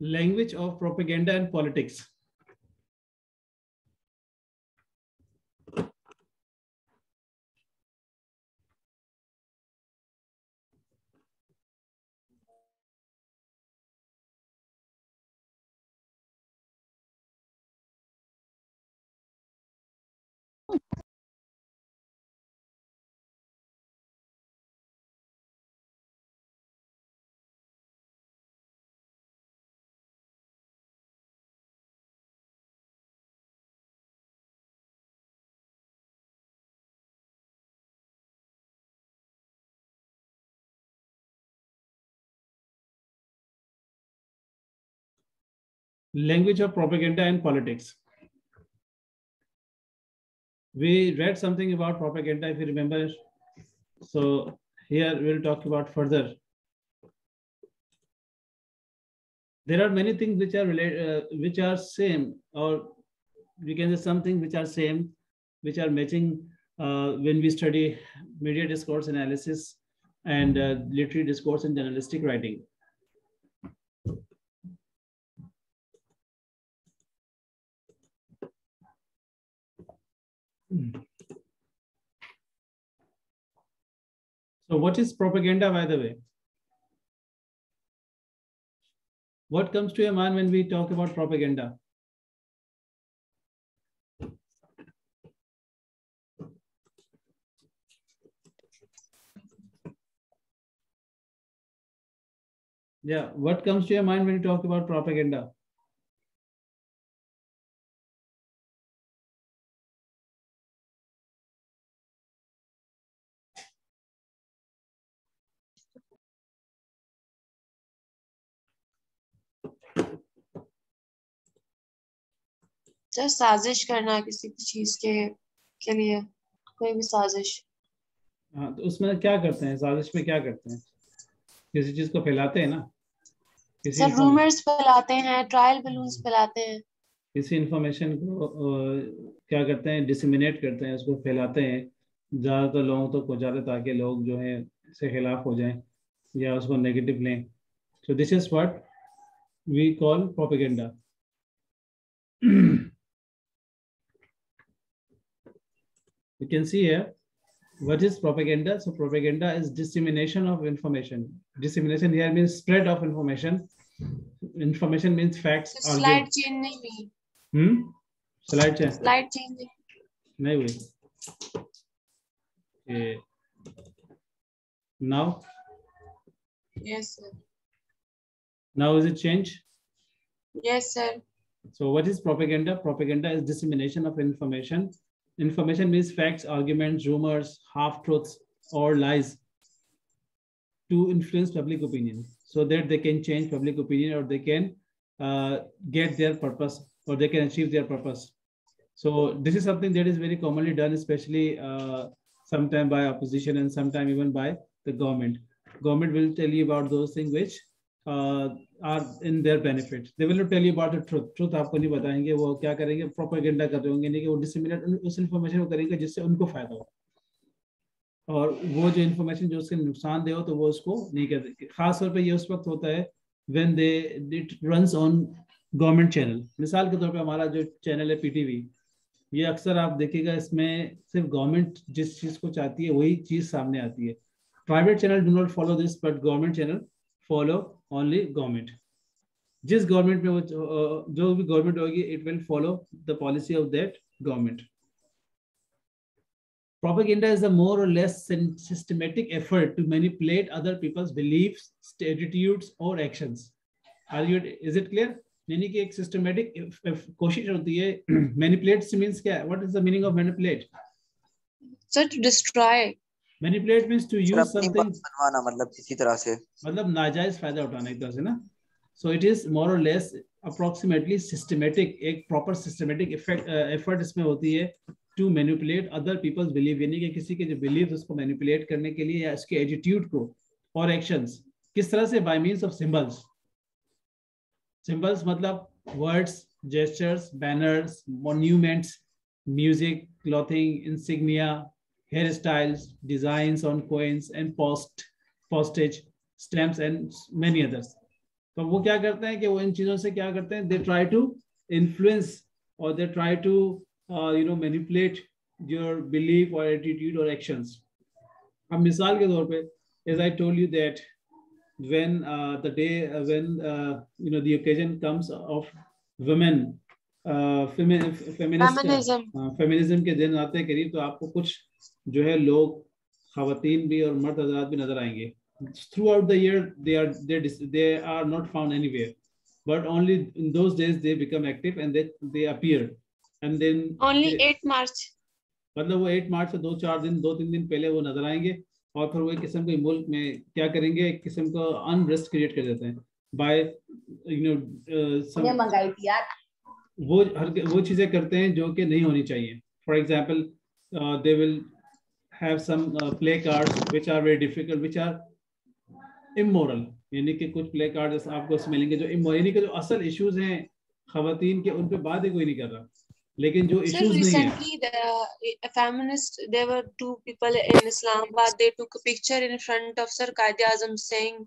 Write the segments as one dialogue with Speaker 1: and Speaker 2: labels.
Speaker 1: Language of propaganda and politics. Language of propaganda and politics. We read something about propaganda, if you remember. So here we'll talk about further. There are many things which are related, which are same, or we can say something which are same, which are matching when we study media discourse analysis and literary discourse and journalistic writing. So what is propaganda, by the way? What comes to your mind when we talk about propaganda? Yeah, what comes to your mind when you talk about propaganda?
Speaker 2: Sir साजिश करना किसी चीज के लिए, कोई भी साजिश।
Speaker 1: हाँ, तो उसमें क्या करते हैं? साजिश में क्या करते हैं? किसी चीज को फैलाते हैं ना,
Speaker 2: सर रूमर्स फैलाते हैं, ट्रायल बलून्स फैलाते हैं,
Speaker 1: किसी इंफॉर्मेशन को क्या करते हैं? डिसमिनेट करते हैं, उसको फैलाते हैं, ज्यादातर लोगों तक पहुंचाते ताकि लोग जो है इसके खिलाफ हो जाएं या उसको नेगेटिव लें. So this is what we call propaganda. You can see here what is propaganda. So propaganda is dissemination of information. Dissemination here means spread of information. Information means facts.
Speaker 2: Slide change नहीं हुई.
Speaker 1: Slide change नहीं हुई. Okay. Now?
Speaker 2: Yes, sir.
Speaker 1: Now is it change?
Speaker 2: Yes, sir.
Speaker 1: So what is propaganda? Propaganda is dissemination of information. Information means facts, arguments, rumors, half-truths, or lies to influence public opinion so that they can change public opinion or they can get their purpose or they can achieve their purpose. So this is something that is very commonly done, especially sometime by opposition and sometime even by the government. Government will tell you about those things which are in their benefit. They will not tell you about the truth. Truth आपको नहीं बताएंगे. वो क्या करेंगे? Propaganda कर रहे होंगे, नहीं कि वो disseminate उस information को करेंगे जिससे उनको फायदा हो. और वो जो इन्फॉर्मेशन जो उसके नुकसान दे हो तो वो उसको नहीं करते. खास तौर पे ये उस वक्त होता है when they it runs on government channel. मिसाल के तौर पे हमारा जो चैनल है पीटीवी, ये अक्सर आप देखिएगा इसमें सिर्फ गवर्नमेंट जिस चीज को चाहती है वही चीज सामने आती है. Private channel do not follow this but government channel follow only government. जिस गवर्नमेंट में वो जो भी गवर्नमेंट होगी it will follow the policy of that government. Propaganda is a more or less systematic effort to manipulate other people's beliefs, attitudes, or actions. Is it clear? यानी कि एक systematic कोशिश होती है. Manipulate means क्या? What is the meaning of manipulate?
Speaker 2: Sir, to destroy.
Speaker 1: Manipulate means to use something.
Speaker 3: बनवाना, मतलब किसी तरह से,
Speaker 1: मतलब नाजायज फायदा उठाना एक तरह से ना. So it is more or less approximately systematic. एक proper systematic effort इसमें होती है to manipulate other people's belief. यानी कि किसी के जो beliefs उसको manipulate करने के लिए या उसके attitude को और actions किस तरह से? by means of symbols. Symbols मतलब words, gestures, banners, monuments, music, clothing, insignia, hairstyles, designs on coins and postage stamps and many others. तो वो क्या करते हैं कि वो इन चीजों से क्या करते हैं, they try to influence or they try to manipulate your belief or attitude or actions. अब मिसाल के तौर पे, as I told you that when the day when the occasion comes of women feminism के दिन आते हैं करीब, तो आपको कुछ जो है लोग, खवातीन भी और मर्द हजरात भी नजर आएंगे. Throughout the year they are not found anywhere, but only in those days they become active and they appear. And then
Speaker 2: only 8 March,
Speaker 1: मतलब वो 8 मार्च से 2-3 दिन पहले वो नजर आएंगे और फिर वो एक किस्म के मुल्क में क्या करेंगे, एक किस्म का अनरेस्ट क्रिएट कर देते हैं बाय
Speaker 4: मंगाई थी यार.
Speaker 1: वो चीजें करते हैं जो कि नहीं होनी चाहिए. For example they will have some play cards which are very difficult, which are immoral, यानी कि कुछ प्ले कार्ड्स आपको मिलेंगे जो इमोरल, यानी कि जो असल इश्यूज हैं खवातीन के, उन पे बात ही कोई नहीं कर रहा, लेकिन जो इश्यूज नहीं है.
Speaker 2: Recently the feminist, there were 2 people in Islamabad, they took a picture in front of Sir Quaid-e-Azam saying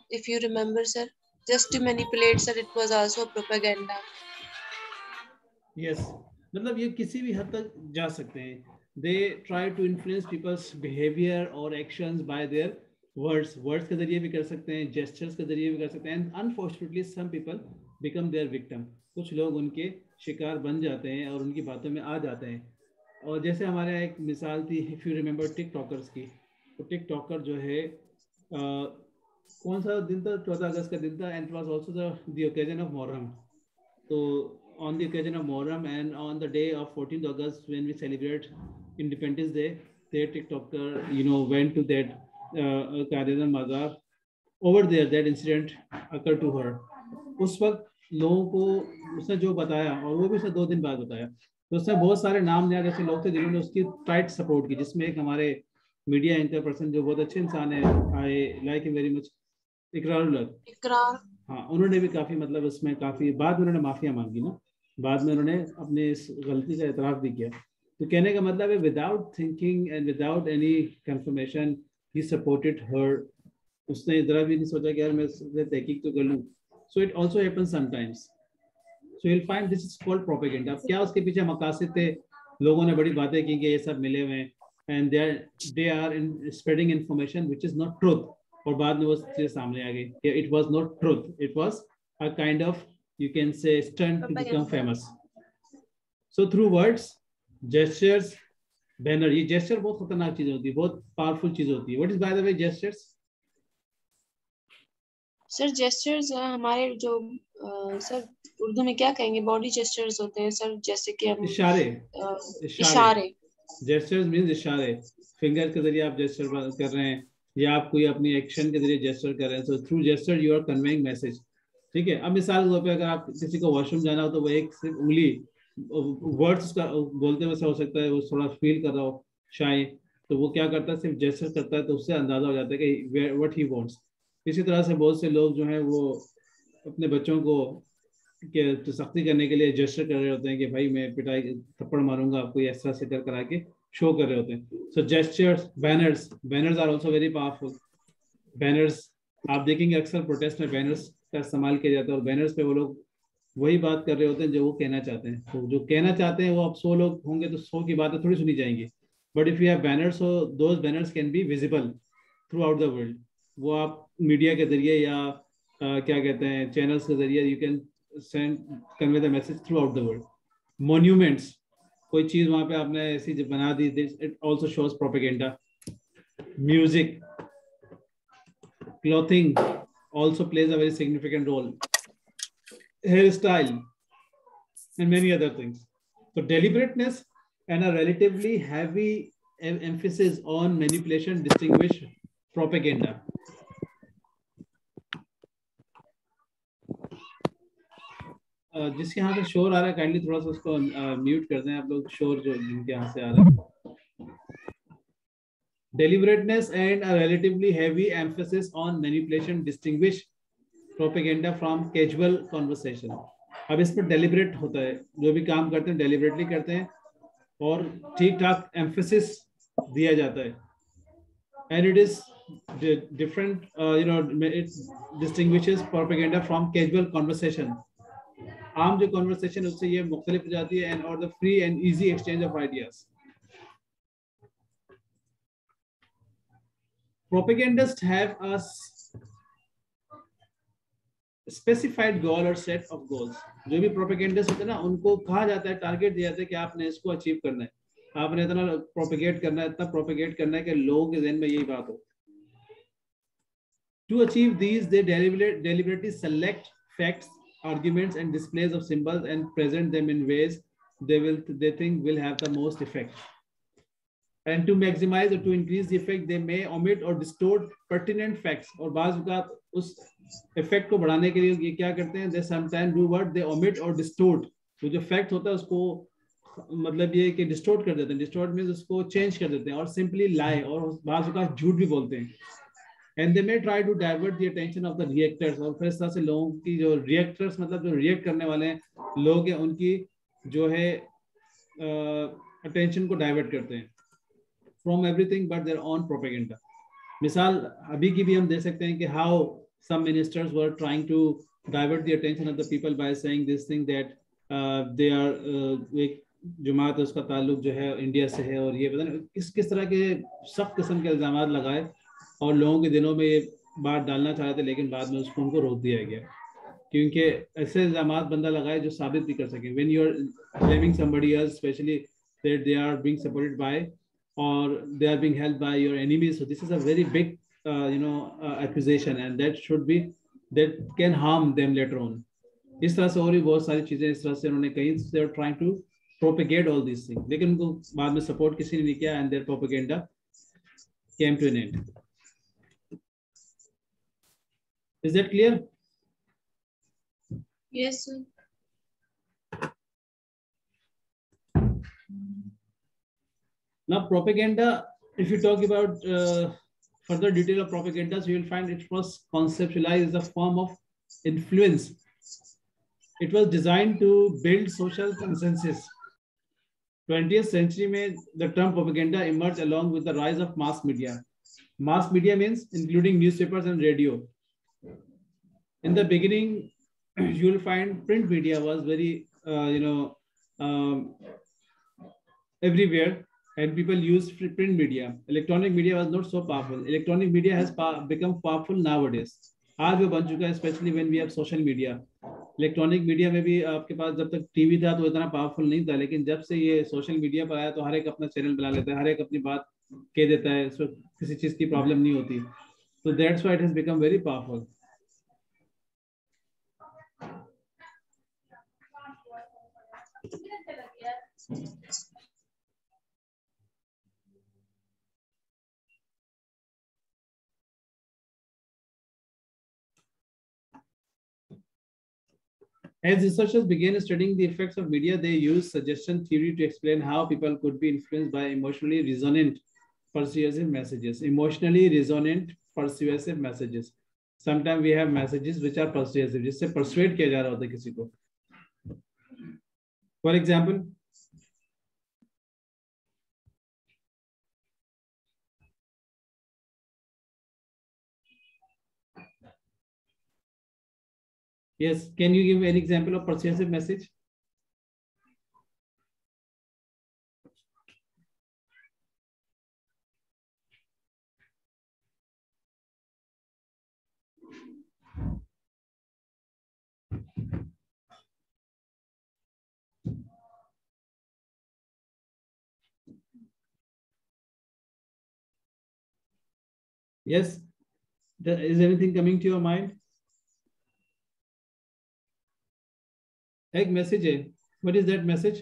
Speaker 2: if you remember sir, just to manipulate sir, it was also propaganda.
Speaker 1: Yes, मतलब ये किसी भी हद तक जा सकते हैं. They try to influence people's behavior or actions by their words के जरिए भी कर सकते हैं, gestures के जरिए भी कर सकते हैं. And unfortunately some people become their victim. कुछ लोग उनके शिकार बन जाते हैं और उनकी बातों में आ जाते हैं. और जैसे हमारे यहाँ एक मिसाल थी, इफ यू रिमेंबर टिकटॉकर्स की, तो टिकटॉकर जो है कौन सा दिन था, 14 अगस्त का दिन था, and it was also the occasion of Muharram. तो on the occasion of Muharram and on the day of 14th August when we celebrate Independence Day, their TikToker went to that Quaid-e-Azam Mazar. Over there that incident occurred to her. उस वक्त लोगों को उसने जो बताया, और वो भी उसने 2 दिन बाद बताया, तो उसने बहुत सारे नाम लिया, जैसे लोग थे जिन्होंने उसकी टाइट सपोर्ट की, जिसमें एक हमारे मीडिया एंकर पर्सन जो बहुत अच्छे इंसान है, I like him very much, इकरार. हाँ, उन्होंने भी काफी, मतलब उसमें काफी बाद में उन्होंने माफिया मांगी ना, बाद में उन्होंने अपने इस गलती का एतराफ भी किया. तो कहने का मतलब है without thinking and without any confirmation he supported her. उसने जरा भी नहीं सोचा कि यार मैं तहकीक तो कर लूँ. So it also happens sometimes. So you will find this is called propaganda. अब क्या उसके पीछे मकासद थे, लोगों ने बड़ी बातें की कि ये सब मिले हुए हैं and they are spreading information which is not truth, और बाद में वो चीज़ सामने आ गई. It was not truth, it was a kind of, you can say, stunt to become famous. So through words, gestures, banner. ये gesture बहुत खतरनाक चीज होती है, बहुत powerful चीज होती है. What is by the way gestures?
Speaker 2: Sir gestures हमारे जो सर उर्दू में क्या कहेंगे, बॉडी gestures होते हैं सर, जैसे कि हम इशारे.
Speaker 1: Gestures means इशारे. फिंगर के जरिए आप gesture कर रहे हैं, या आप कोई अपनी एक्शन के जरिए gesture कर रहे हैं. So through gesture you are conveying message. ठीक है. अब मिसाल के तौर पे अगर आप किसी को वॉशरूम जाना हो, तो वो एक सिर्फ उंगली, वर्ड्स का बोलते हुए हो सकता है वो थोड़ा फील कर रहा हो शाय, तो वो क्या करता है, सिर्फ जेस्चर करता है, तो उससे अंदाजा हो जाता है कि व्हाट ही वांट्स. इसी तरह से बहुत से लोग जो हैं वो अपने बच्चों को के सख्ती करने के लिए जेस्चर कर रहे होते हैं कि भाई मैं पिटाई थप्पड़ मारूंगा आपको, इस तरह से करा के शो कर रहे होते हैं. So gestures, banners are also very powerful. Banners आप देखेंगे अक्सर प्रोटेस्ट में बैनर्स का इस्तेमाल किया जाता है, और बैनर्स पे वो लोग वही बात कर रहे होते हैं जो वो कहना चाहते हैं. तो जो कहना चाहते हैं वो अब 100 लोग होंगे तो 100 की बातें थोड़ी सुनी जाएंगी. But if you have banners, so those banners can be visible through out the world. वो आप मीडिया के जरिए या क्या कहते हैं चैनल्स के जरिए you can send convey the message throughout the world. Monuments, कोई चीज वहां पे आपने ऐसी बना दी, it also shows propaganda. Music, clothing also plays a very significant role. Hairstyle and many other things. So deliberateness and a relatively heavy emphasis on manipulation distinguish propaganda. जिसके यहाँ से शोर आ रहा है, काइंडली थोड़ा सा उसको म्यूट कर दें आप लोग, शोर जो जिनके यहाँ से आ रहा है. Deliberateness and a relatively heavy emphasis on manipulation distinguish propaganda from casual conversation. अब इस पर डेलिब्रेट होता है, जो भी काम करते हैं डेलिब्रेटली करते हैं और ठीक ठाक एम्फेसिस दिया जाता है. And it is different, it distinguishes propaganda from casual conversation. आम जो conversation उससे ये मुख्तलिफ हो जाती है, and or the free and easy exchange of ideas. Propagandists have a specified goal or set of goals. जो भी propagandists होते हैं ना, उनको कहा जाता है, टारगेट दिया जाता है कि आपने इसको अचीव करना है, आपने इतना प्रोपेगेट करना है, इतना प्रोपेगेट करना है कि लोगों के ज़हन में यही बात हो. To achieve these, they deliberately select facts, arguments, and displays of symbols and present them in ways they think will have the most effect. And to maximize or to increase the effect, they may omit or distort pertinent facts. और बाज़ वक़्त उस effect को बढ़ाने के लिए ये क्या करते हैं? They sometimes do what? They omit or distort. तो जो fact होता है उसको मतलब ये कि distort कर देते हैं. Distort means उसको change कर देते हैं और simply lie, और बाज़ वक़्त झूठ भी बोलते हैं. And they may try to divert the attention of the reactors. और फिर इस तरह से लोगों की जो reactors मतलब जो react करने वाले हैं लोग हैं, उनकी जो है attention को divert करते हैं from everything but their own propaganda. मिसाल अभी की भी हम देख सकते हैं कि how some ministers were trying to divert the attention of the people by saying this thing that they are एक जमात उसका ताल्लुक जो है इंडिया से है, और ये पता नहीं किस तरह के सख्त किस्म के इल्जामात लगाए और लोगों के दिनों में ये बात डालना चाह रहे थे, लेकिन बाद में उसको उनको रोक दिया गया क्योंकि ऐसे इल्जामात बंदा लगाए जो साबित भी कर सके. When you are blaming somebody else, especially that they are being supported by or they are being helped by your enemies, so this is a very big accusation, and that can harm them later on. इस तरह से और भी बहुत सारी चीजें इस तरह से उन्होंने कही. They are trying to propagate all these things, लेकिन उनको बाद में सपोर्ट किसी ने नहीं किया, and their propaganda came to an end. Is that clear?
Speaker 2: Yes, sir.
Speaker 1: Now, propaganda, if you talk about further detail of propaganda, so you will find it was conceptualized as a form of influence. It was designed to build social consensus. 20th century mein, the term propaganda emerged along with the rise of mass media. Mass media means including newspapers and radio. In the beginning, you will find print media was very, everywhere, and people used print media. Electronic media was not so powerful. Electronic media has become powerful nowadays. आज वो बन चुका है, especially when we have social media. Electronic media में भी आपके पास जब तक टीवी था तो इतना पावरफुल नहीं था, लेकिन जब से ये सोशल मीडिया पर आया तो हर एक अपना चैनल बना लेता है, हर एक अपनी बात कह देता है, so किसी चीज की प्रॉब्लम नहीं होती. So that's why it has become very powerful. As researchers began studying the effects of media, they used suggestion theory to explain how people could be influenced by emotionally resonant, persuasive messages. Emotionally resonant, persuasive messages. Sometimes we have messages which are persuasive, जिससे persuade किया जा रहा होता है किसी को. For example, yes, can you give an example of persuasive message? Yes, is anything coming to your mind? एक message है. What is that message?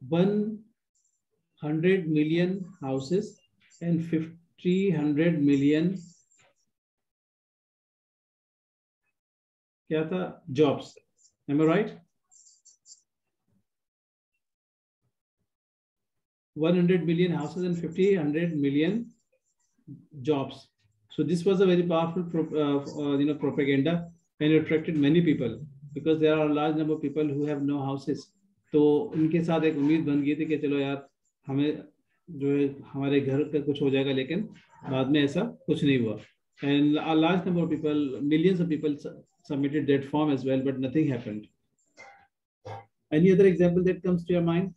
Speaker 1: 100 million houses and 100 million क्या था? Jobs. Am I right? 100 million houses and 100 million jobs. So this was a very powerful propaganda, and it attracted many people. because there are a large number of people who have no houses. तो उनके साथ एक उम्मीद बन गई थी कि चलो यार हमें जो है हमारे घर का कुछ हो जाएगा, लेकिन बाद में ऐसा कुछ नहीं हुआ. And a large number of people, millions of people submitted that form as well, but nothing happened. Any other example that comes to your mind?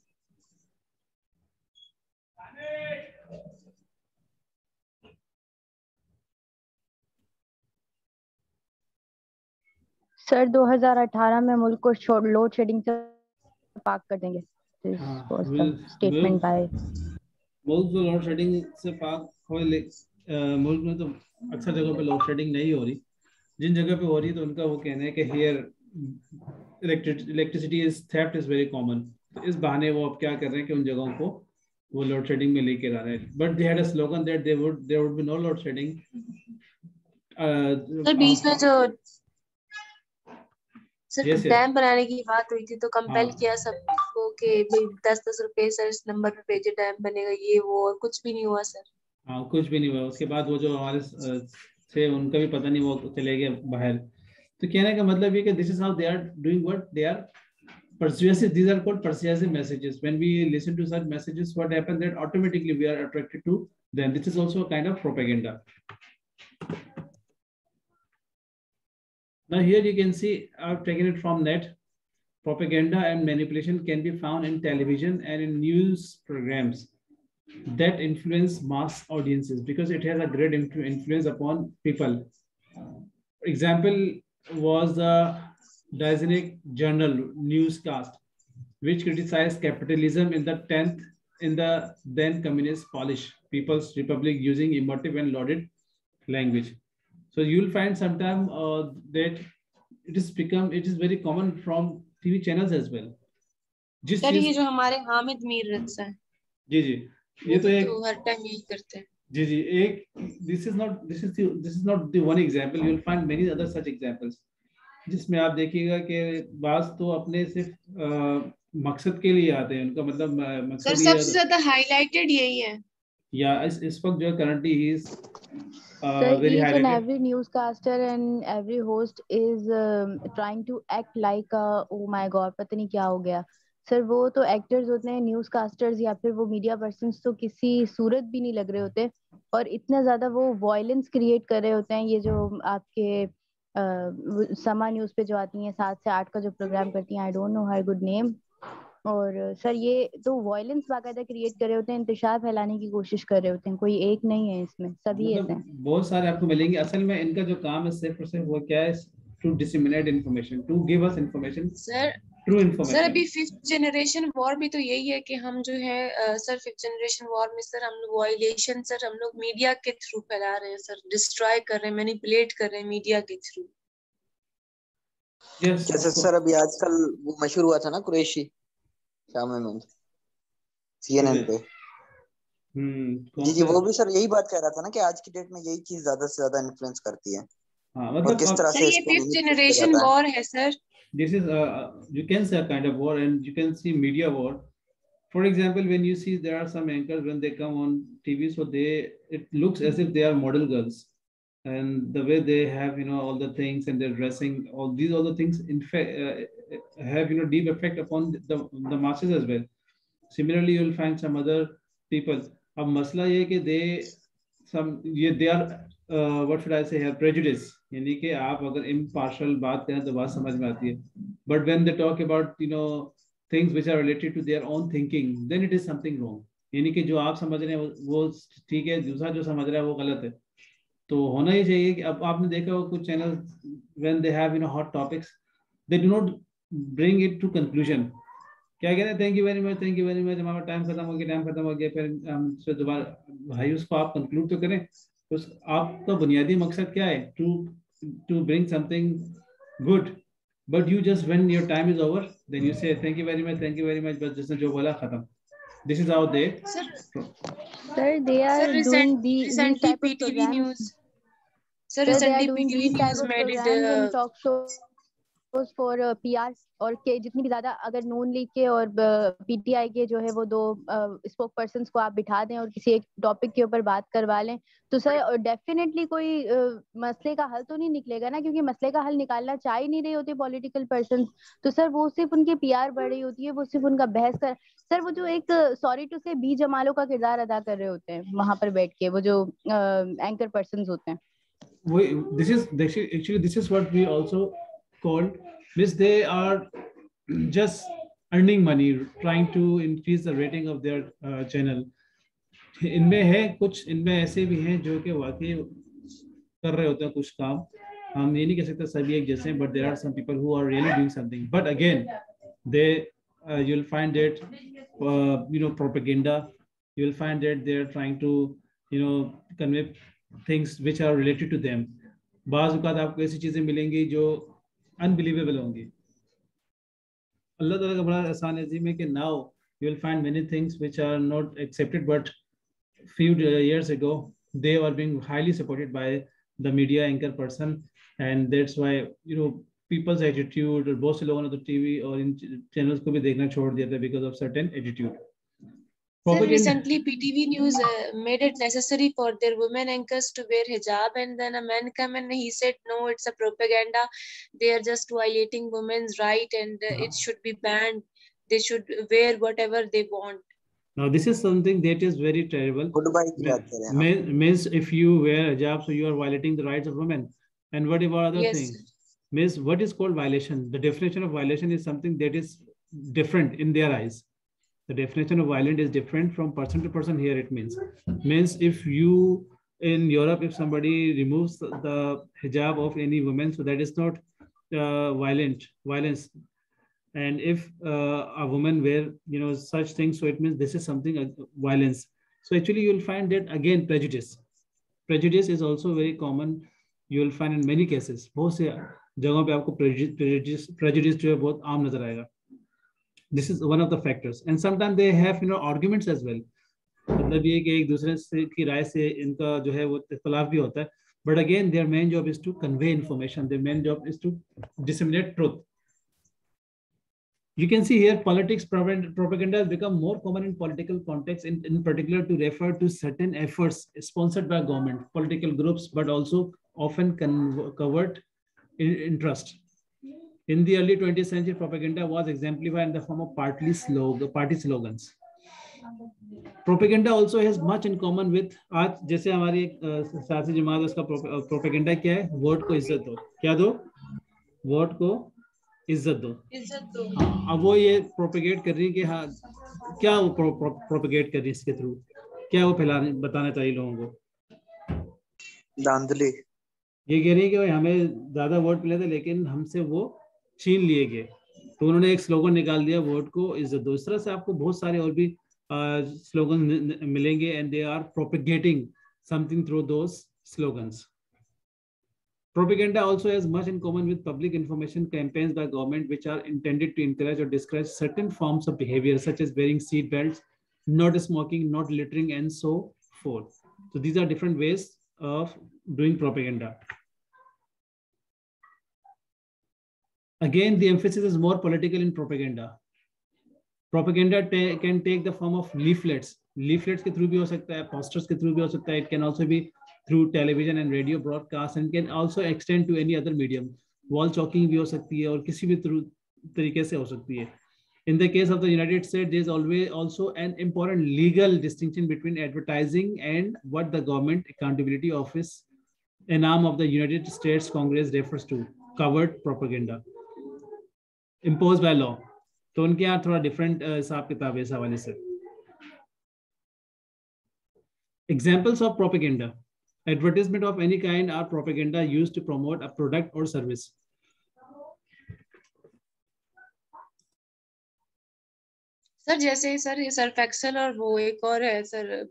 Speaker 4: Sir 2018 में मुल्क को लोड शेडिंग से पाक कर देंगे. स्टेटमेंट बाय
Speaker 1: मुल्क को लोड शेडिंग से पाक हो, मुल्क में तो अक्सर जगहों पे लोड शेडिंग नहीं हो रही. जिन जगह पे हो रही तो उनका वो कहना है कि here electricity is theft is very common. तो इस बहाने वो अब क्या कर रहे हैं कि उन जगहों को वो लोड शेडिंग में लेके आ रहे हैं. But they had a slogan that there would be no load shedding.
Speaker 2: Sir बीच में जो सिर्फ डैम बनाने की बात हुई थी तो कंपेल किया सबको कि भाई 10-10 रुपए सर इस नंबर पे भेजे, डैम बनेगा, ये वो, और कुछ भी नहीं हुआ सर.
Speaker 1: हाँ, कुछ भी नहीं हुआ. उसके बाद वो जो हमारे थे उनका भी पता नहीं, वो चले गए बाहर. तो कहने का मतलब ये कि this is how they are doing what they are persuasive. These are called persuasive messages. When we listen to such messages, what happens that automatically we are attracted to them. This is also a kind of propaganda. Now here you can see I've taken it from net. Propaganda and manipulation can be found in television and in news programs that influence mass audiences because it has a great influence upon people. Example was the Daznik Journal newscast, which criticized capitalism in the then communist Polish People's Republic using emotive and lauded language. So you'll find sometime that it is very common from TV channels as well.
Speaker 2: Sir ये जो हमारे हामिद मीर रजा है,
Speaker 1: जी जी, ये तो एक
Speaker 2: हर time यही करते हैं.
Speaker 1: जी जी, एक this is not the one example. You'll find many other such examples. जिसमें आप देखिएगा कि बास तो अपने सिर्फ मकसद के लिए आते हैं. उनका मतलब मकसद
Speaker 2: सर सबसे ज्यादा हाईलाइटेड यही है.
Speaker 1: या इस वक्त जो currently he is
Speaker 4: very highlighted. Every newscaster and every host is trying to act like oh my god, पता नहीं क्या हो गया. सर वो तो एक्टर्स होते हैं, न्यूज़कास्टर्स या फिर वो मीडिया पर्सन्स तो किसी सूरत भी नहीं लग रहे होते, और इतना ज्यादा वो वायलेंस क्रिएट कर रहे होते हैं. ये जो आपके समा न्यूज पे जो आती हैं 7 से 8 का जो प्रोग्राम करती हैं, I don't know her good name. और सर ये तो वायलेंस बाकायदा क्रिएट कर रहे होते हैं, इंतशार फैलाने की कोशिश कर रहे होते हैं. कोई एक नहीं है इसमें, सभी ऐसे हैं.
Speaker 1: बहुत सारे आपको मिलेंगे. असल में इनका जो काम है सिर्फ और सिर्फ वो क्या है, to disseminate information, to give us information,
Speaker 2: sir
Speaker 1: true information.
Speaker 2: Sir अभी 5th जनरेशन वॉर भी तो यही है कि हम जो है सर 5th जनरेशन वॉर में सर हम लोग वायलेशन सर हम लोग मीडिया के थ्रू फैला रहे हैं सर, डिस्ट्रॉय कर रहे हैं, मैनिपुलेट कर रहे हैं मीडिया के थ्रू.
Speaker 3: जैसे सर अभी आजकल वो मशहूर हुआ था ना कुरैशी शाम में CNN पे. जी जी, वो भी सर यही बात कह रहा था ना कि आज की डेट में यही चीज ज्यादा से ज्यादा इन्फ्लुएंस करती है.
Speaker 1: हाँ, मतलब
Speaker 3: किस तरह से
Speaker 2: ये 5th जनरेशन वॉर है sir.
Speaker 1: This is you can say a kind of war, and you can see media war. For example, when you see there are some anchors when they come on TV, so it looks as if they are model girls, and the way they have all the things and their dressing, all the things in fact have deep effect upon the masses as well. Similarly, you will find some other people. अब मसला ये कि they are what should I say here, prejudice. यानी कि आप अगर impartial बात करें तो बात समझ में आती है. But when they talk about things which are related to their own thinking, then it is something wrong. यानी कि जो आप समझ रहे हैं वो ठीक है, दूसरा जो समझ रहा है वो गलत है. तो होना ही चाहिए कि अब आपने देखा हो कुछ channel when they have hot topics, they do not bring it to conclusion. क्या कहते हैं, थैंक यू वेरी मच, हमारा टाइम खत्म हो गया, फिर हम से दोबारा भाई उसको आप कंक्लूड तो करें. तो आपका बुनियादी मकसद क्या है, to bring something good, but you just when your time is over then you say thank you very much, बस जिसने जो बोला खत्म. This is how they
Speaker 4: they are doing these type of
Speaker 2: PTV
Speaker 4: programs.
Speaker 2: news. Sir, recently PTV news made it
Speaker 4: talk show. For PR, और के जितनी भी ज्यादा अगर नून लीग के और PTI के जो है वो 2 स्पोक पर्सन को आप बिठा दें और किसी एक टॉपिक के ऊपर बात करवा लें, तो सर डेफिनेटली कोई मसले का हल तो नहीं निकलेगा ना, क्योंकि मसले का हल निकालना चाह ही नहीं रहे होते पॉलिटिकल पर्सन। तो सर वो सिर्फ उनकी PR बढ़ रही होती है, वो सिर्फ उनका बहस कर, सर वो जो एक सॉरी टू से बी जमालों का किरदार अदा कर रहे होते हैं वहां पर बैठ के, वो जो एंकर पर्सन होते हैं।
Speaker 1: This is actually this is what we also called, means they are just earning money, trying to increase the rating of their channel. इनमें है कुछ, इनमें ऐसे भी हैं जो कि वाकई कर रहे होते हैं कुछ काम, हम ये नहीं कह सकते सभी एक जैसे, but there are some people who are really doing something, but again they you'll find that propaganda, you'll find that they're trying to convey things which are related to them. बाज़ औक़ात आपको ऐसी चीजें मिलेंगी जो अनबिलीवेबल होंगी। अल्लाह ताला का बड़ा एहसान अज़ीम है कि now you will find many things which are not accepted, but few years ago they were being highly supported by the media anchor person, and that's why people's attitude, बहुत से लोगों ने तो TV और इन channels को भी देखना छोड़ दिया था because of certain attitude.
Speaker 2: Sir, recently PTV News made it necessary for their women anchors to wear hijab, and then a man came and he said, no, it's a propaganda. They are just violating women's right, and it should be banned. They should wear whatever they want.
Speaker 1: Now, this is something that is very terrible. Means if you wear hijab, so you are violating the rights of women. And what about other things? Means what is called violation? The definition of violation is something that is different in their eyes. The definition of violent is different from person to person. Here it means if you in Europe, if somebody removes the hijab of any woman, so that is not violence. And if a woman wear such things, so it means this is something violence. So actually you will find that again prejudice is also very common. You will find in many cases, बहुत से जगहों पे आपको prejudice जो है बहुत आम नजर आएगा. This is one of the factors, and sometimes they have arguments as well. मतलब ये कि एक दूसरे से की राय से इनका जो है वो इख्तिलाफ भी होता है, but again their main job is to convey information. Their main job is to disseminate truth. You can see here politics propaganda has become more common in political context, in particular to refer to certain efforts sponsored by government, political groups, but also often covert interest. In the early 20th century, propaganda was exemplified in the form of party slogans. Propaganda also has much in common with आज जैसे हमारी सियासी जमात उसका propaganda क्या है? Vote को इज्जत दो, क्या दो? वोट को इज्जत दो। अब वो ये प्रोपेगेट कर रही है कि हाँ क्या वो प्रोपेगेट कर रही है इसके थ्रू, क्या वो बताना चाहिए लोगों को?
Speaker 3: धांधली।
Speaker 1: ये कह रही है कि भाई हमें ज्यादा वोट मिले थे लेकिन हमसे वो छीन लिए गए, तो उन्होंने एक स्लोगन निकाल दिया, वोट को इज्जत दो। इस तरह से आपको बहुत सारे और भी स्लोगन मिलेंगे, and they are propagating something through those slogans. Propaganda also has much in common with public information campaigns by government, which are intended to encourage or discourage certain forms of behavior, such as wearing seat belts, not smoking, not littering, and so forth. So these are different ways of doing propaganda. Again, the emphasis is more political in propaganda. Propaganda can take the form of leaflets. Leaflets के through भी हो सकता है, posters के through भी हो सकता है. It can also be through television and radio broadcast, and can also extend to any other medium. Wall chalking भी हो सकती है और किसी भी तरीके से हो सकती है. In the case of the United States, there is always also an important legal distinction between advertising and what the Government Accountability Office, an arm of the United States Congress, refers to, covert propaganda imposed by law. तो उनके यहाँ थोड़ा different हिसाब किताब है इस हवाले से. Examples of propaganda. Advertisement of any kind are propaganda used to promote a product or service.
Speaker 2: Sir जैसे सर ये सर्फ एक्सेल और वो एक और है सर,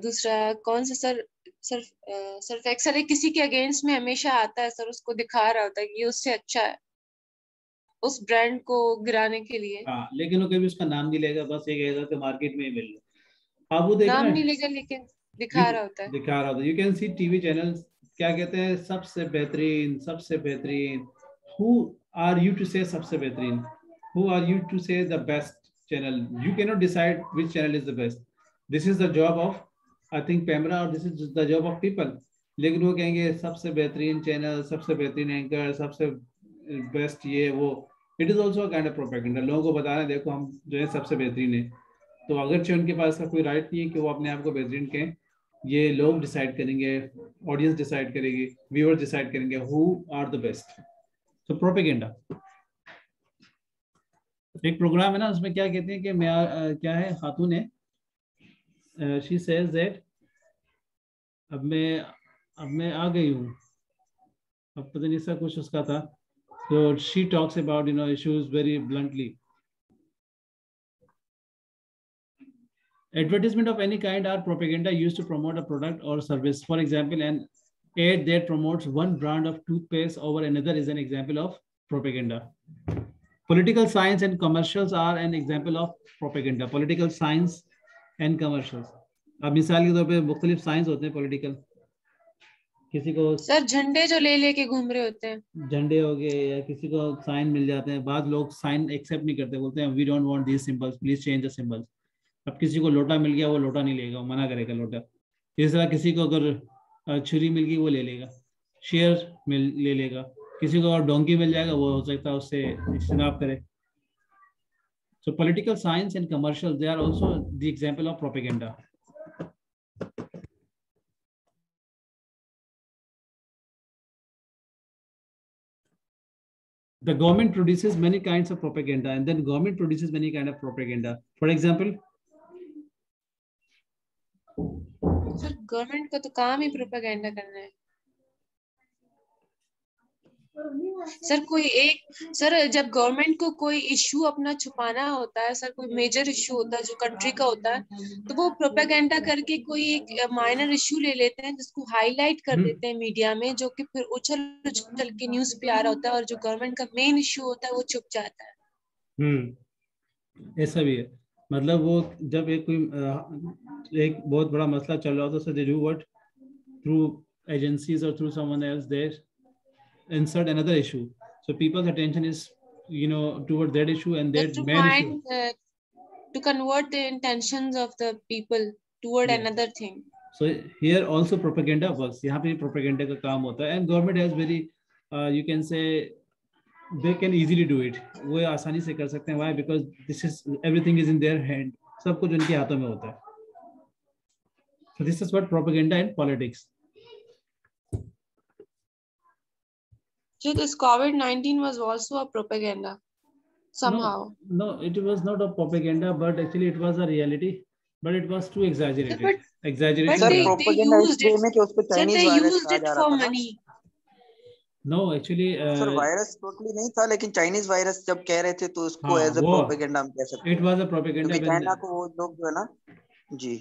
Speaker 2: दूसरा कौन सा सर? सर्फ एक्सेल है, किसी के अगेंस्ट में हमेशा आता है सर, उसको दिखा रहा होता है कि उससे अच्छा है उस ब्रांड को गिराने के लिए.
Speaker 1: हाँ, लेकिन वो कभी उसका नाम नहीं लेगा, बस ये कहेगा कि मार्केट में ही मिल लो. आप वो देखना,
Speaker 2: नाम नहीं लेगा लेकिन दिखा रहा होता है.
Speaker 1: You can see TV channels क्या कहते हैं, सबसे बेहतरीन. Who are you to say सबसे बेहतरीन? Who are you to say the best channel? You cannot decide which channel is the best. This is the job of, I think, Pamela, or this is the job of people. लेकिन वो कहेंगे सबसे बेहतरीन channel, सबसे बेहतरीन anchor, सबसे best ये वो. It is also kind of propaganda. लोगों को बताना देखो हम जो है सबसे बेहतरीन है. तो अगरचे उनके पास का कोई राइट नहीं है कि वो अपने आप को बेहतरीन कहें. ये लोग डिसाइड करेंगे, ऑडियंस डिसाइड करेगी, व्यूअर्स डिसाइड करेंगे हु आर द बेस्ट. तो प्रोपेगेंडा एक प्रोग्राम है ना, उसमें क्या कहते हैं कि मैं क्या है, खातून है, शी सेज दैट अब मैं आ गई हूँ, अब पता नहीं सा कुछ उसका था. तो she talks about issues very bluntly. Advertisement of any kind are propaganda used to promote a product or service. For example, an ad that promotes one brand of toothpaste over another is an example of propaganda. Political science and commercials are an example of propaganda. Political science and commercials. अब मिसाल के तौर पे मुख्तलिफ science होते हैं political. किसी को
Speaker 2: सर झंडे जो ले लेके घूम रहे होते हैं,
Speaker 1: झंडे हो गए, या किसी को साइन मिल जाते हैं. बाद लोग साइन एक्सेप्ट नहीं करते, बोलते हैं we don't want these symbols, please change the symbols. अब किसी को लोटा मिल गया, वो लोटा नहीं लेगा, वो मना करेगा लोटा. इस तरह किसी को अगर छुरी मिल गई वो ले लेगा, शेयर ले लेगा. किसी को और डोंकी मिल जाएगा, वो हो सकता है उससे इज्तनाब करे. So political science and commercial, they are also the example of propaganda. The government produces many kinds of propaganda, and then government produces many kind of propaganda. For example,
Speaker 2: sir government का तो काम ही propaganda करना है. Sir कोई एक, sir जब government को कोई इशू अपना छुपाना होता है, सर कोई मेजर इशू होता है जो कंट्री का होता है, तो वो प्रोपेगेंडा करके कोई एक माइनर इशू ले लेते हैं जिसको हाईलाइट कर देते हैं मीडिया में, जो कि फिर उछल उछल के न्यूज पे आ रहा होता है, और जो गवर्नमेंट का मेन इशू होता है वो छुप जाता है.
Speaker 1: ऐसा भी है. मतलब वो जब एक बहुत बड़ा मसला चल रहा होता है, so they do what through agencies or through someone else, they insert another issue, so people's attention is toward that issue and that main issue,
Speaker 2: to convert the intentions of the people toward another thing.
Speaker 1: So here also propaganda works. यहाँ पे propaganda का काम होता है, and government has very you can say they can easily do it. वो आसानी से कर सकते हैं. Why? Because this is everything is in their hand. सब कुछ उनके हाथों में होता है. So this is what propaganda in politics.
Speaker 2: So this COVID-19 was also a propaganda somehow.
Speaker 1: No, it was not a propaganda, but actually it was a reality, but it was too exaggerated.
Speaker 2: But they used it for money.
Speaker 1: No, actually
Speaker 3: sir virus totally नहीं था, लेकिन Chinese virus जब कह रहे थे तो उसको as a propaganda हम कह सकते हैं.
Speaker 1: It was a propaganda.
Speaker 3: China को वो लोग जो है ना जी,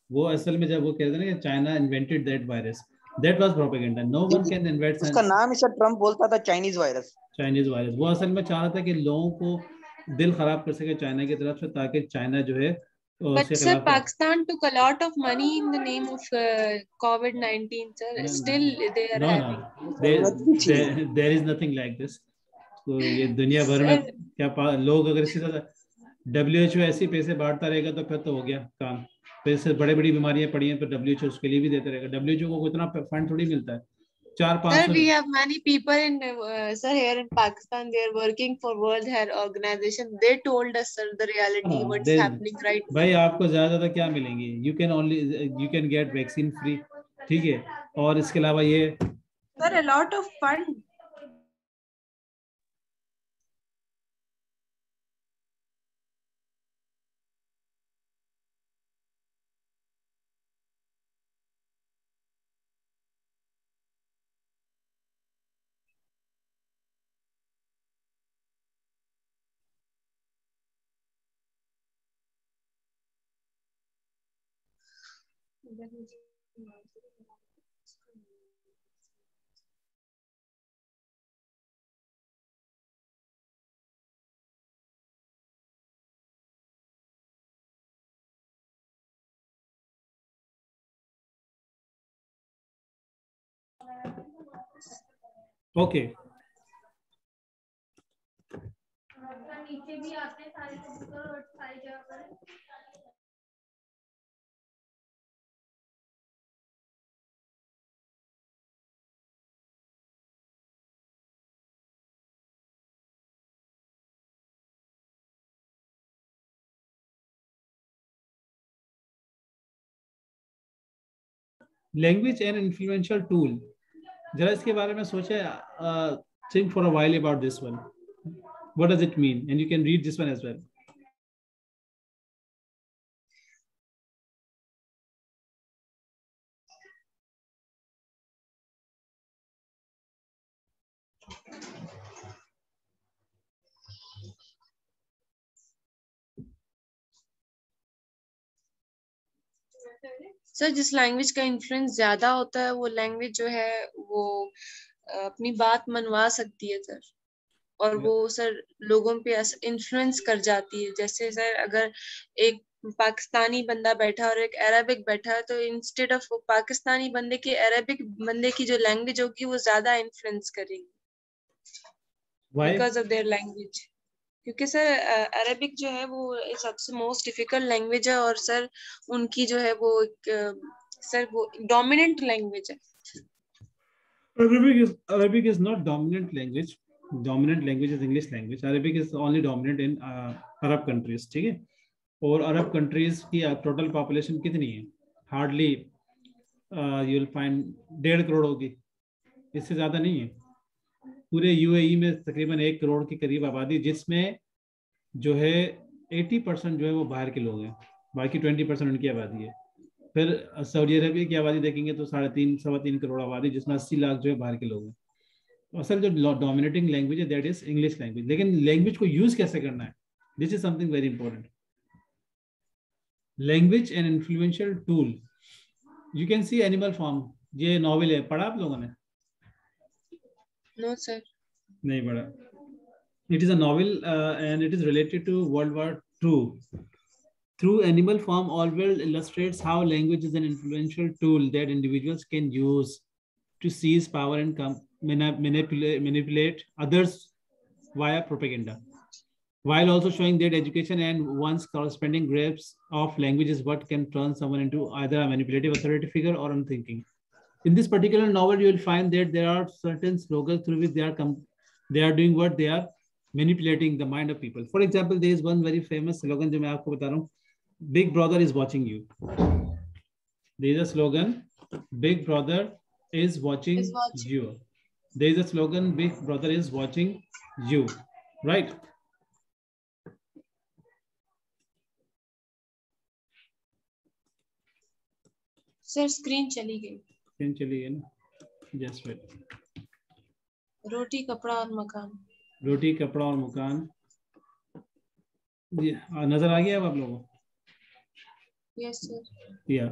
Speaker 1: वो असल में जब वो कहते हैं ना कि China invented that virus, that was propaganda. No one can invent.
Speaker 3: उसका नाम ही सर ट्रम्प बोलता था चाइनीज वायरस.
Speaker 1: चाइनीज वायरस वो असल में चाह रहा था कि लोगों को दिल खराब कर सके चाइना की तरफ से, ताकि चाइना जो है.
Speaker 2: But sir, Pakistan took a lot of money in the name of COVID-19, sir. Still they are having.
Speaker 1: There is nothing like this. तो ये दुनिया भर में क्या लोग अगर इसी तरह WHO ऐसे पैसे बांटता रहेगा तो फिर तो हो गया काम. पैसे बड़ी बड़ी बीमारियां पड़ी हैं, पर WHO उसके लिए भी देता रहेगा. WHO को इतना फंड थोड़ी मिलता है. 4-5.
Speaker 2: Sir, we have many people in sir here in Pakistan. They are working for World Health Organization. They told us, sir, the reality what's happening right now.
Speaker 1: भाई आपको ज्यादा क्या मिलेंगे? You can get vaccine free, ठीक है. और इसके अलावा ये
Speaker 2: sir, a lot of fund.
Speaker 1: Okay. Language and influential tool, जरा इसके बारे में सोचे, think for a while about this one. What does it mean? And you can read this one as well.
Speaker 2: Sir जिस लैंग्वेज का influence ज्यादा होता है वो लैंग्वेज जो है वो अपनी बात मनवा सकती है सर, और वो सर लोगों पे इन्फ्लुएंस कर जाती है। जैसे सर अगर एक पाकिस्तानी बंदा बैठा और एक अरेबिक बैठा है तो इंस्टेड ऑफ पाकिस्तानी बंदे की अरेबिक बंदे की जो लैंग्वेज होगी वो ज्यादा इन्फ्लुएंस करेगी बिकॉज ऑफ देयर लैंग्वेज। क्योंकि सर अरेबिक जो है वो सबसे मोस्ट डिफिकल्ट लैंग्वेज है और सर उनकी जो है वो सर वो डोमिनेंट लैंग्वेज है।
Speaker 1: Arabic is not dominant language. Dominant language is English language. Arabic is only dominant in Arab countries. ठीक है, और अरब कंट्रीज की टोटल पॉपुलेशन कितनी है? Hardly you will find 1.5 crore होगी, इससे ज्यादा नहीं है। पूरे यूएई में तकरीबन 1 करोड़ के करीब आबादी, जिसमें जो है 80% जो है वो बाहर के लोग हैं, बाकी 20% उनकी आबादी है। फिर सऊदी अरबिया की आबादी देखेंगे तो 3.5 करोड़ आबादी, जिसमें 80 लाख जो है बाहर के लोग हैं। असल जो डोमिनेटिंग लैंग्वेज है दैट इज इंग्लिश लैंग्वेज। लेकिन लैंग्वेज को यूज कैसे करना है, this is something very important. Language and influential tool, you can see animal farm, ये नॉवेल है, पढ़ा आप लोगों ने?
Speaker 2: नो सर,
Speaker 1: नहीं पढ़ा। It is a novel and it is related to world war II. Through animal form, Orwell illustrates how language is an influential tool that individuals can use to seize power and manipulate others via propaganda, while also showing that education and one's corresponding grasp of language is what can turn someone into either a manipulative authority figure or unthinking. In this particular novel, you will find that there are certain slogans through which they are doing what they are manipulating the mind of people. For example, there is one very famous slogan जो मैं आपको बता रहा हूँ, Big Brother is watching you. There is a slogan, Big Brother is watching you. There is a slogan, Big Brother is watching you. Right?
Speaker 2: Sir screen चली गई।
Speaker 1: Screen चली गई ना? Just wait.
Speaker 2: रोटी कपड़ा और मकान।
Speaker 1: रोटी कपड़ा और मकान, नजर आ गया अब आप लोगों को?
Speaker 2: Yes, sir.
Speaker 1: Yeah.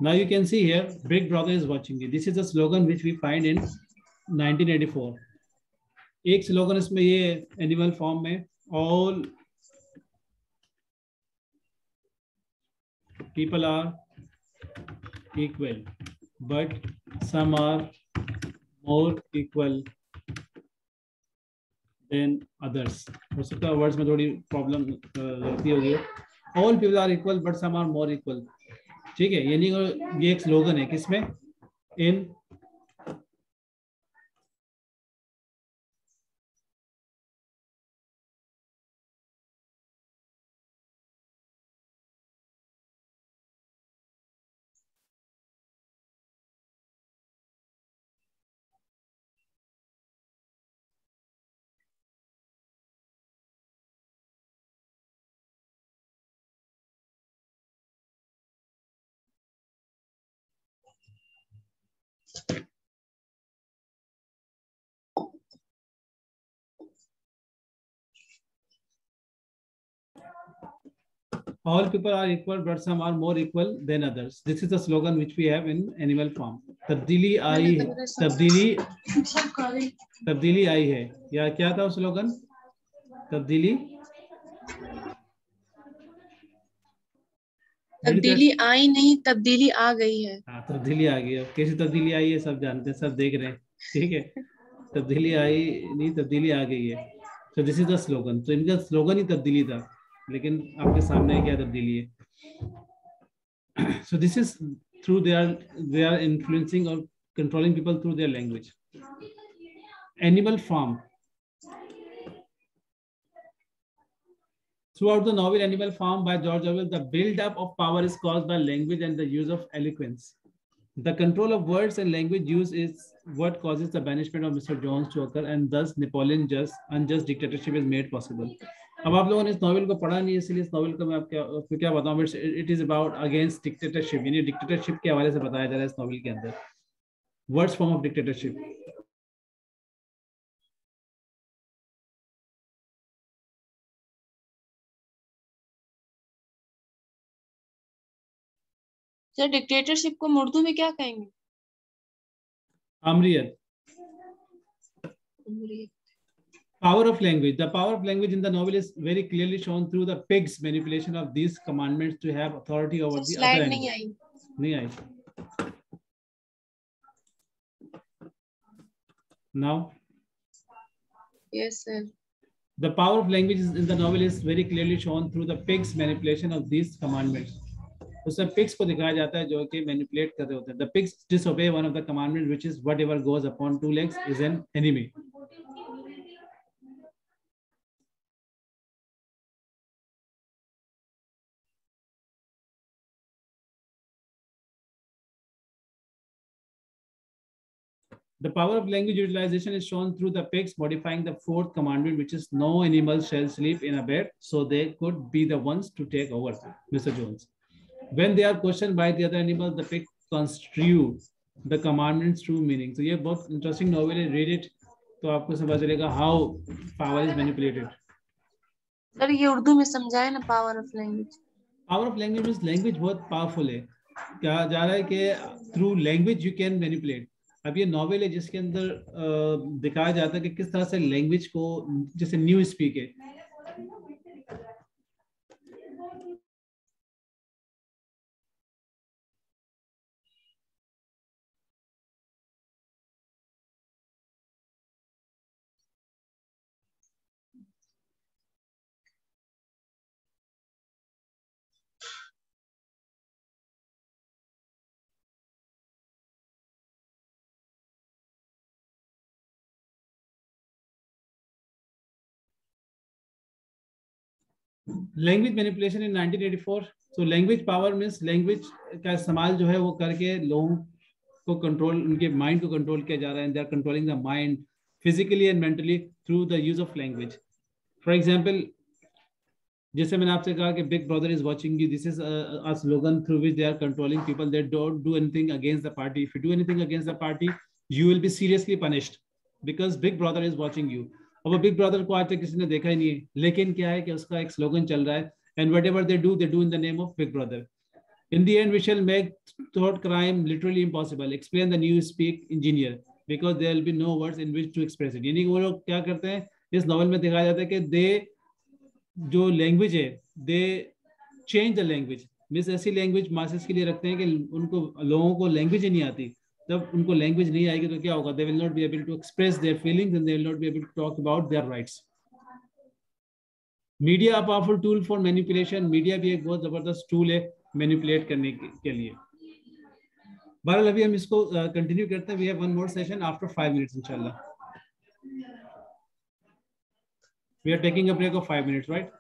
Speaker 1: Now you can see here, Big Brother is watching you. This is a slogan which we find in 1984. एक स्लोगन इसमें ये एनिमल फॉर्म में, all people are equal, but some are more equal than others. हो सकता है words में थोड़ी problem गलती हो गई। All people are equal, but some are more equal. ठीक है, यानी ये एक स्लोगन है किसमें? इन all people are equal, but some are more equal than others. This is the slogan which we have in animal form. तब्दीली आई है, या क्या था स्लोगन? तब्दीली
Speaker 2: आई नहीं, तब्दीली आ गई है।
Speaker 1: हाँ, तब्दीली आ गई है। कैसी तब्दीली आई है सब जानते हैं, सब देख रहे हैं। ठीक है, तब्दीली आई नहीं, तब्दीली आ गई है। So this is the slogan. So इनका slogan ही तब्दीली था, लेकिन आपके सामने क्या तब्दीली है? So this is through they are influencing or controlling people through their language. Animal Farm. Throughout the novel Animal Farm by George Orwell, the build-up of power is caused by language and the use of eloquence. The control of words and language use is what causes the banishment of Mr. Jones to occur, and thus Napoleon's unjust dictatorship is made possible. अब आप लोगों ने इस novel को पढ़ा नहीं, इसलिए इस नॉवेल को मैं आपको क्या बताऊं, it is about against dictatorship, यानी डिक्टेटरशिप के हवाले से बताया जा रहा है इस नॉवेल के अंदर, worst form of dictatorship.
Speaker 2: Sir dictatorship को उर्दू में क्या कहेंगे?
Speaker 1: आमरियत. Power of language. The power of language in the novel is very clearly shown through the pig's manipulation of these commandments to have authority over the other animals. नहीं आई. Now.
Speaker 2: Yes, sir.
Speaker 1: The power of language in the novel is very clearly shown through the pig's manipulation of these commandments. उसमें pigs को दिखाया जाता है जो कि manipulate कर रहे होते हैं. The pigs disobey one of the commandments, which is whatever goes upon two legs is an enemy. The power of language utilization is shown through the pigs modifying the fourth commandment, which is no animal shall sleep in a bed, so they could be the ones to take over, Mr. Jones. When they are questioned by the other animals, the pigs construe the commandment's true meaning. So ये बहुत interesting novel है, read it तो आपको समझ चलेगा how power is manipulated.
Speaker 2: Sir ये उर्दू में समझाए ना power of language.
Speaker 1: Power of language means language बहुत powerful है. क्या जा रहा है कि through language you can manipulate. अब ये नॉवेल है जिसके अंदर दिखाया जाता है कि किस तरह से लैंग्वेज को, जैसे न्यू स्पीक है, लैंग्वेज मैनिपुलेशन इन 1984. So language power means language का इस्तेमाल जो है वो करके लोगों को कंट्रोल, उनके माइंड को कंट्रोल किया जा रहा है. They are controlling the mind physically and mentally through the use of language. For example, जैसे मैंने आपसे कहा कि big brother is watching you, this is a slogan through which they are controlling people. They don't do anything against the party. If you do anything against the party you will be seriously punished because big brother is watching you. और वो big brother को आज तक किसी ने देखा ही नहीं है, लेकिन क्या है कि उसका एक स्लोगन चल रहा है, and whatever they do in the name of big brother. In the end, we shall make thought crime literally impossible. Explain the new speak engineer, because there will be no words in which to express it. यानी कि वो लोग क्या करते हैं, इस novel में दिखाया जाता है कि दे जो लैंग्वेज है, दे चेंज द लैंग्वेज. मीन्स ऐसी लैंग्वेज मासेस के लिए रखते हैं कि उनको, लोगों को लैंग्वेज ही नहीं आती. जब उनको लैंग्वेज नहीं आएगी तो क्या होगा, they will not be able to express their feelings and they will not be able to talk about their rights. Media a powerful tool for manipulation. Media भी एक बहुत जबरदस्त टूल है मैनिपुलेट करने के लिए. बहरहाल अभी हम इसको कंटिन्यू करते हैं. We have one more session after 5 minutes इंशाल्लाह. We are taking a break of 5 minutes, right?